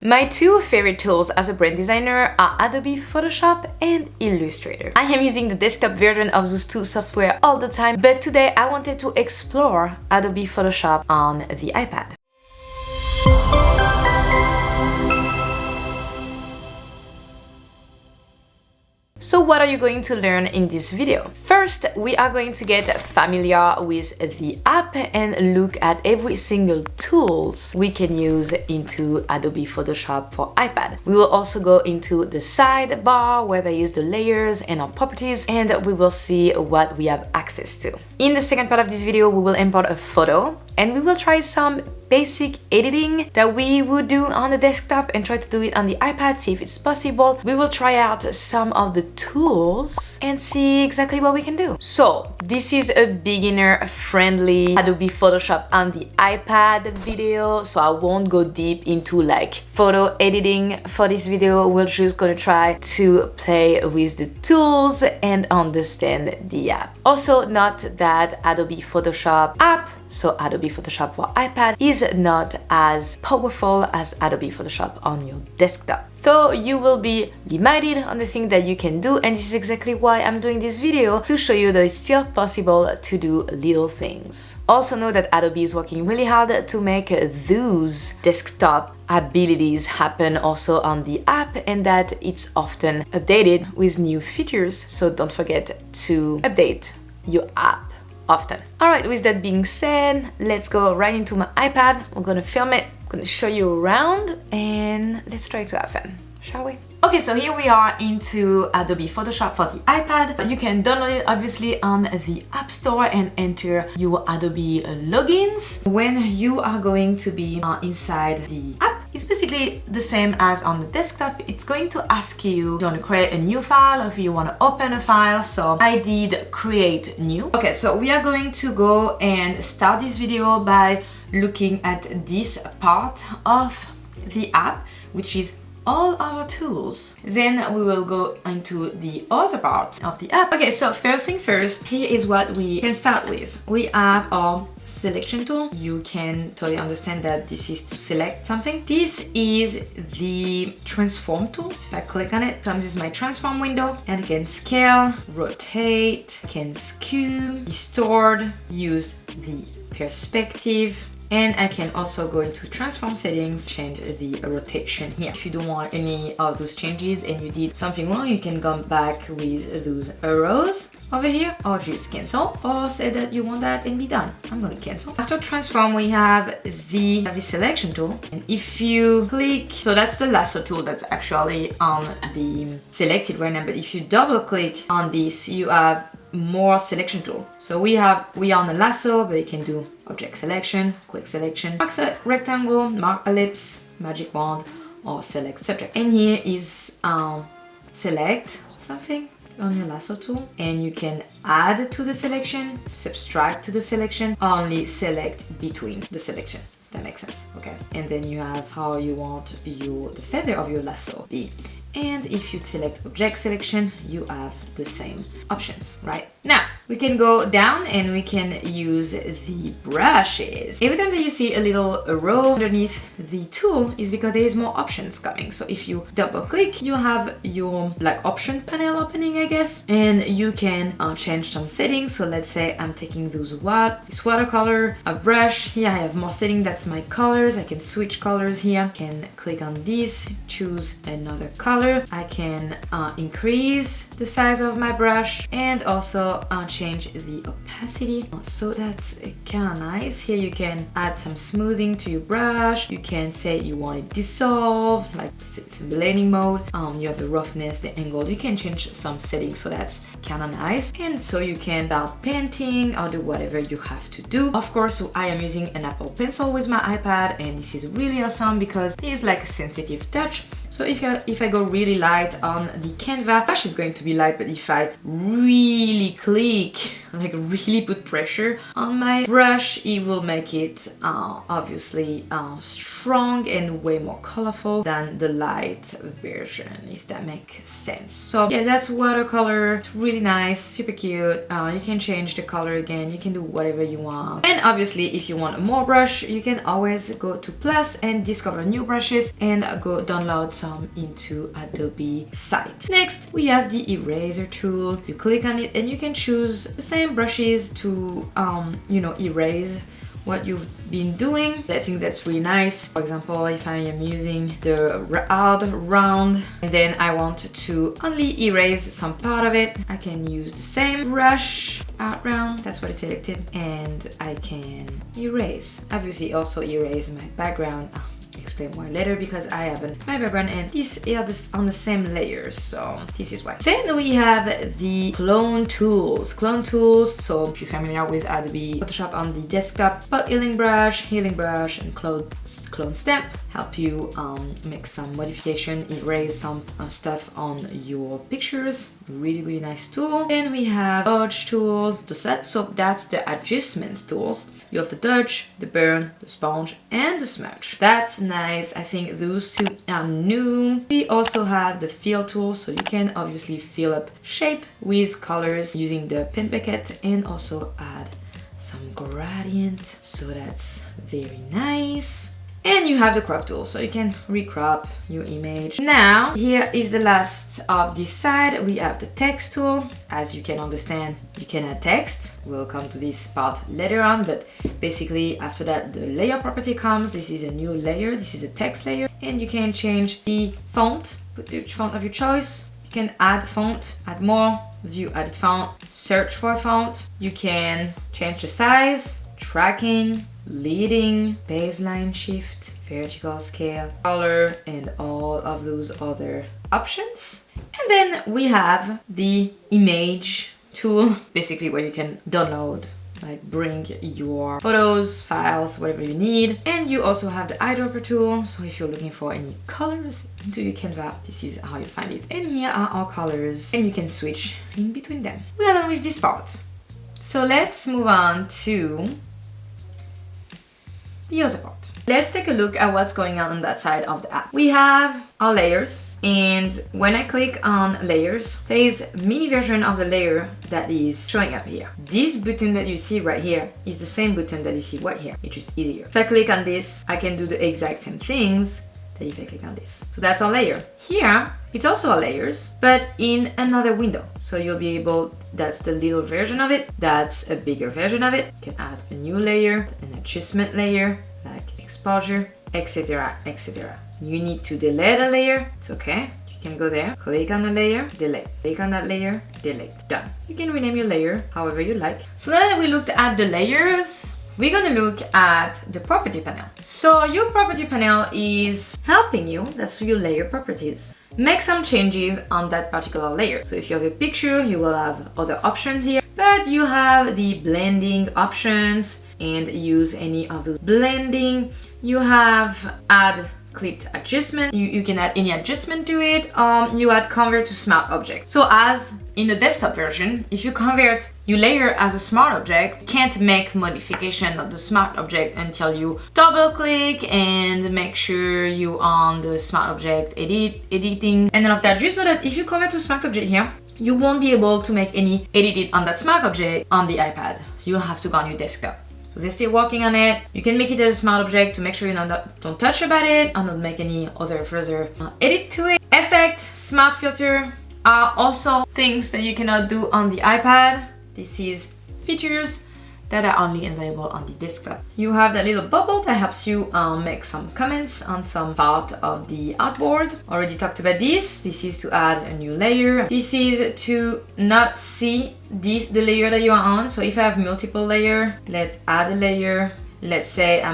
My two favorite tools as a brand designer are Adobe Photoshop and Illustrator. I am using the desktop version of those two software all the time, but today I wanted to explore Adobe Photoshop on the iPad. So what are you going to learn in this video? First, we are going to get familiar with the app and look at every single tools we can use into Adobe Photoshop for iPad. We will also go into the sidebar where there is the layers and our properties, and we will see what we have access to. In the second part of this video, we will import a photo and we will try some basic editing that we would do on the desktop and try to do it on the iPad, see if it's possible. We will try out some of the tools and see exactly what we can do. So this is a beginner friendly Adobe Photoshop on the iPad video, so I won't go deep into like photo editing for this video. We're just gonna try to play with the tools and understand the app. Also note that Adobe Photoshop app, so Adobe Photoshop for iPad, is not as powerful as Adobe Photoshop on your desktop. So you will be limited on the thing that you can do, and this is exactly why I'm doing this video, to show you that it's still possible to do little things. Also know that Adobe is working really hard to make those desktop abilities happen also on the app, and that it's often updated with new features, so don't forget to update your app often. Alright, with that being said, let's go right into my iPad. We're gonna film it, I'm gonna show you around, and let's try to have fun, shall we? Okay, so here we are into Adobe Photoshop for the iPad. You can download it obviously on the App Store and enter your Adobe logins. When you are going to be inside the app, it's basically the same as on the desktop. It's going to ask you if you want to create a new file or if you want to open a file. So I did create new. Okay, so we are going to go and start this video by looking at this part of the app, which is all our tools. Then we will go into the other part of the app. Okay, so first thing first, here is what we can start with. We have our selection tool. You can totally understand that this is to select something. This is the transform tool. If I click on it, comes is my transform window, and I can scale, rotate, can skew, distort, use the perspective, and I can also go into transform settings, change the rotation here. If you don't want any of those changes and you did something wrong, you can come back with those arrows over here, or just cancel, or say that you want that and be done. I'm gonna cancel. After transform, we have the selection tool, and if you click, so that's the lasso tool that's actually on the selected right now, but if you double click on this, you have more selection tool. So we are on the lasso, but you can do object selection, quick selection, mark rectangle, mark ellipse, magic wand, or select subject. And here is select something on your lasso tool, and you can add to the selection, subtract to the selection, only select between the selection. Does that make sense? Okay. And then you have how you want the feather of your lasso be. And if you select object selection, you have the same options, right? Now, we can go down and we can use the brushes. Every time that you see a little arrow underneath the tool is because there is more options coming. So if you double click, you have your like option panel opening, I guess, and you can change some settings. So let's say I'm taking this watercolor, a brush. Here I have more settings, that's my colors. I can switch colors here. I can click on this, choose another color. I can increase the size of my brush and also change the opacity. So that's kind of nice. Here you can add some smoothing to your brush. You can say you want it dissolved, like it's in blending mode. You have the roughness, the angle. You can change some settings, so that's kind of nice. And so you can start painting or do whatever you have to do. Of course, I am using an Apple Pencil with my iPad, and this is really awesome because it is like a sensitive touch. So if I go really light on the canvas, brush is going to be light, but if I really click, like really put pressure on my brush, it will make it obviously strong and way more colorful than the light version, if that makes sense. So yeah, that's watercolor. It's really nice, super cute. You can change the color again, you can do whatever you want. And obviously if you want more brush, you can always go to plus and discover new brushes and go download some into Adobe site. Next we have the eraser tool. You click on it and you can choose the same brushes to you know, erase what you've been doing. I think that's really nice. For example, if I am using the hard round and then I want to only erase some part of it, I can use the same brush, out round, that's what I selected, and I can erase. Obviously also erase my background. Explain why later, because I have my background and these are on the same layers, so this is why. Then we have the clone tools. So if you're familiar with Adobe Photoshop on the desktop, spot healing brush, and clone stamp help you make some modification, erase some stuff on your pictures. Really nice tool. Then we have dodge tool to set, so that's the adjustments tools. You have the dodge, the burn, the sponge, and the smudge. That's nice. I think those two are new. We also have the fill tool, so you can obviously fill up shape with colors using the pen bucket and also add some gradient. So that's very nice. And you have the crop tool, so you can recrop your image. Now, here is the last of this side. We have the text tool. As you can understand, you can add text. We'll come to this part later on, but basically after that, the layer property comes. This is a new layer. This is a text layer. And you can change the font, put the font of your choice. You can add font, add more, view added font, search for a font. You can change the size, tracking, leading, baseline shift, vertical scale, color, and all of those other options. And then we have the image tool, basically where you can download, like bring your photos, files, whatever you need. And you also have the eyedropper tool, so if you're looking for any colors into your canvas, this is how you find it. And here are our colors, and you can switch in between them. We are done with this part. So let's move on to the other part. Let's take a look at what's going on that side of the app. We have our layers, and when I click on layers, there is a mini version of the layer that is showing up here. This button that you see right here is the same button that you see right here. It's just easier. If I click on this, I can do the exact same things that if I click on this. So that's our layer. Here, it's also our layers, but in another window. So you'll be able, that's the little version of it, that's a bigger version of it. You can add a new layer, an adjustment layer, like exposure, etc, etc. You need to delete a layer, it's okay. You can go there, click on the layer, delete. Click on that layer, delete. Done. You can rename your layer however you like. So now that we looked at the layers, we're gonna look at the property panel. So your property panel is helping you, that's your layer properties, make some changes on that particular layer. So if you have a picture, you will have other options here, but you have the blending options and use any of those blending. You have add clipped adjustment. You can add any adjustment to it. You add convert to smart object. So as in the desktop version, if you convert your layer as a smart object, you can't make modification of the smart object until you double click and make sure you on the smart object editing. And then after that, just know that if you convert to smart object here, you won't be able to make any edit on that smart object on the iPad. You'll have to go on your desktop. So they're still working on it. You can make it as a smart object to make sure you don't touch about it and not make any other further edit to it. Effect, smart filter are also things that you cannot do on the iPad. This is features that are only available on the desktop. You have that little bubble that helps you make some comments on some part of the artboard. Already talked about this. This is to add a new layer. This is to not see the layer that you are on. So if I have multiple layer, let's add a layer. Let's say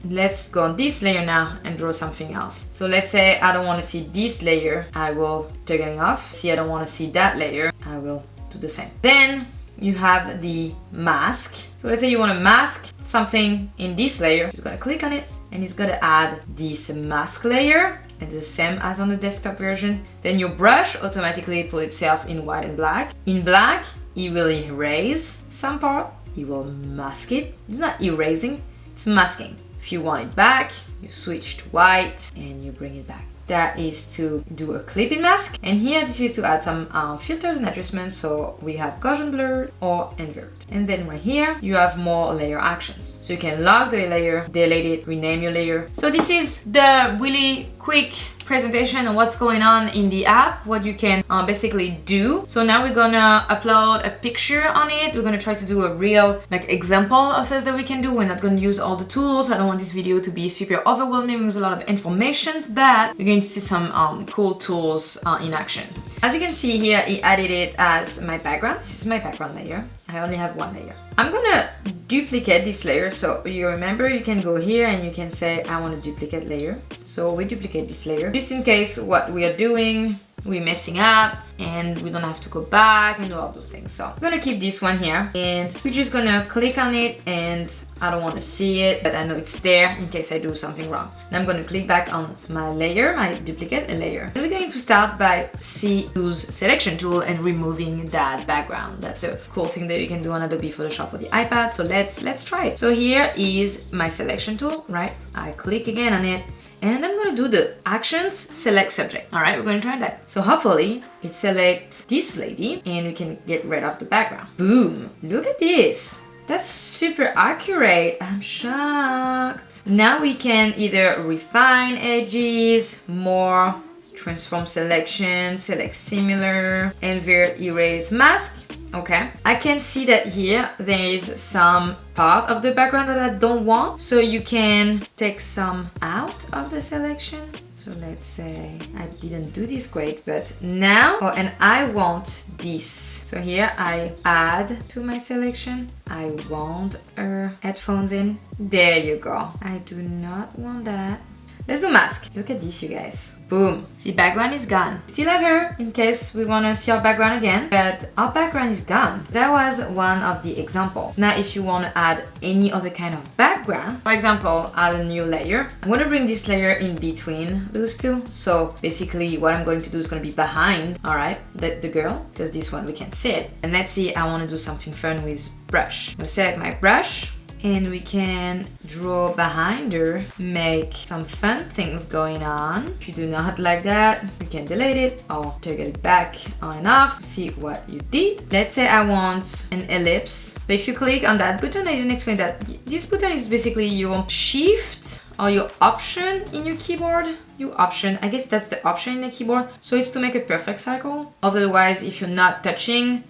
let's go on this layer now and draw something else. So let's say I don't want to see this layer, I will take it off. See, I don't want to see that layer, I will do the same. Then you have the mask. So let's say you want to mask something in this layer. You're just gonna click on it and it's gonna add this mask layer. the same as on the desktop version. Then your brush automatically put itself in white and black. In black, it will erase some part. It will mask it. It's not erasing, it's masking. If you want it back, you switch to white and you bring it back. That is to do a clipping mask. And here, this is to add some filters and adjustments. So we have Gaussian blur or invert. And then right here, you have more layer actions. So you can lock the layer, delete it, rename your layer. So this is the really quick presentation on what's going on in the app, what you can basically do. So now we're gonna upload a picture on it. We're gonna try to do a real example of things that we can do. We're not gonna use all the tools. I don't want this video to be super overwhelming with a lot of information, but we're going to see some cool tools in action. As you can see here, I added it as my background. This is my background layer. I only have one layer. I'm gonna duplicate this layer. So you remember, you can go here and you can say, I want to duplicate layer. So we duplicate this layer. Just in case what we are doing, we're messing up and we don't have to go back and do all those things. So I'm gonna keep this one here and we're just gonna click on it, and I don't want to see it, but I know it's there in case I do something wrong. And I'm gonna click back on my layer, my duplicate layer. And we're going to start by use selection tool and removing that background. That's a cool thing that you can do on Adobe Photoshop with the iPad. So let's try it. So here is my selection tool, right? I click again on it. And I'm gonna do the actions, select subject. All right, we're gonna try that. So hopefully it selects this lady and we can get rid of the background. Boom, look at this. That's super accurate. I'm shocked. Now we can either refine edges, more, transform selection, select similar, invert, erase, mask. Okay, I can see that here there is some part of the background that I don't want. So you can take some out of the selection. So let's say I didn't do this great, but now, oh, and I want this. So here I add to my selection. I want her headphones in. There you go. I do not want that. Let's do mask. Look at this, you guys. Boom. See, background is gone. Still have her in case we want to see our background again, but our background is gone. That was one of the examples. Now, if you want to add any other kind of background, for example, add a new layer. I'm going to bring this layer in between those two. So basically what I'm going to do is going to be behind, all right, the girl, because this one we can see it. And let's see, I want to do something fun with brush. I'm going to select my brush. And we can draw behind her, make some fun things going on. If you do not like that, you can delete it or take it back on and off, see what you did. Let's say I want an ellipse. So if you click on that button, I didn't explain that. This button is basically your shift or your option in your keyboard. Your option, I guess that's the option in the keyboard. So it's to make a perfect circle. Otherwise, if you're not touching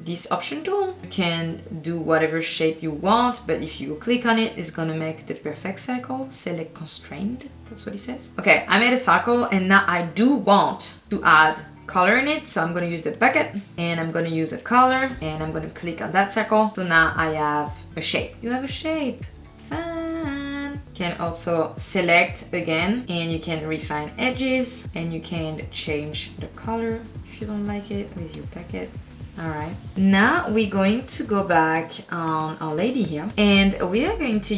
this option tool, you can do whatever shape you want, but if you click on it, it's gonna make the perfect circle. Select constrained, that's what it says. Okay, I made a circle and now I do want to add color in it, so I'm gonna use the bucket and I'm gonna use a color and I'm gonna click on that circle. So now I have a shape. You have a shape. Fun. You can also select again and you can refine edges and you can change the color if you don't like it with your bucket. All right, now we're going to go back on our lady here and we are going to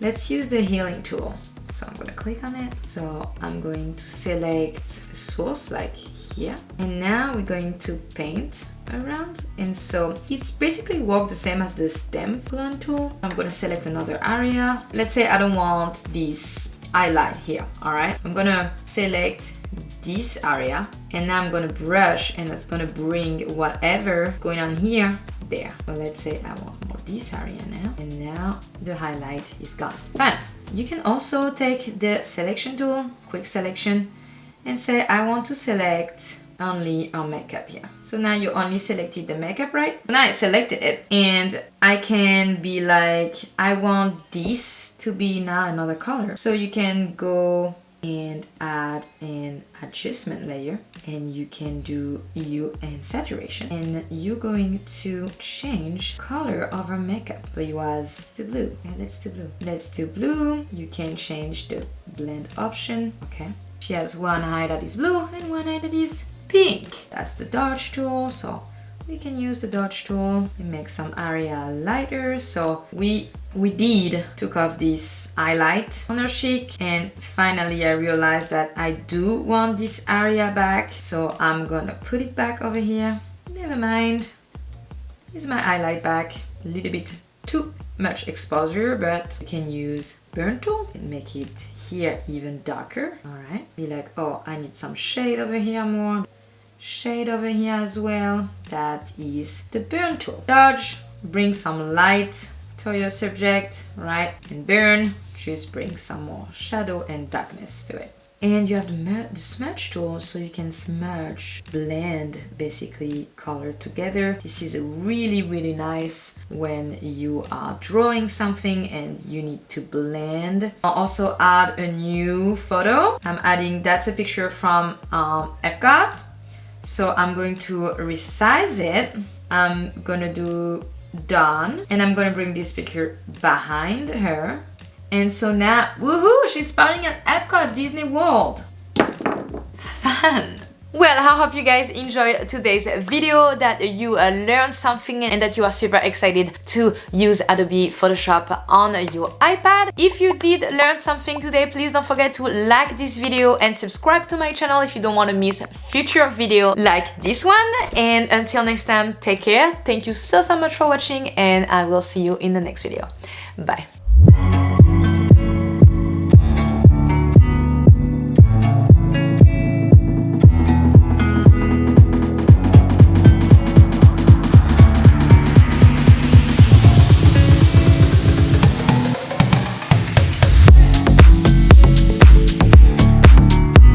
let's use the healing tool. So I'm going to click on it. So I'm going to select a source like here. And now we're going to paint around. And so it's basically work the same as the stem clone tool. I'm going to select another area. Let's say I don't want this highlight here. All right, so I'm going to select this area and now I'm gonna brush and that's gonna bring whatever going on here there. So let's say I want more this area now and now the highlight is gone. Fun. You can also take the selection tool, quick selection, and say I want to select only our makeup here. So now you only selected the makeup, right? Now I selected it and I can be like, I want this to be now another color. So you can go and add an adjustment layer and you can do hue and saturation and you're going to change color of our makeup. So it was the blue. Yeah, let's do blue. Let's do blue. You can change the blend option. Okay, she has one eye that is blue and one eye that is pink. That's the dodge tool. So we can use the dodge tool and make some area lighter. So we took off this highlight on her cheek, and finally I realized that I do want this area back, so I'm gonna put it back over here. Never mind, here's my highlight back. A little bit too much exposure, but you can use burn tool and make it here even darker. All right, be like, oh, I need some shade over here, more shade over here as well. That is the burn tool. Dodge, bring some light to your subject, right? And burn, just bring some more shadow and darkness to it. And you have the smudge tool, so you can smudge, blend basically color together. This is really, really nice when you are drawing something and you need to blend. I'll also add a new photo. I'm adding, that's a picture from Epcot. So I'm going to resize it. I'm gonna do done, and I'm gonna bring this picture behind her. And so now, woohoo, she's spotting at Epcot Disney World. Fun! Well, I hope you guys enjoyed today's video, that you learned something and that you are super excited to use Adobe Photoshop on your iPad. If you did learn something today, please don't forget to like this video and subscribe to my channel if you don't want to miss future video like this one. And until next time, take care. Thank you so much for watching, and I will see you in the next video. Bye.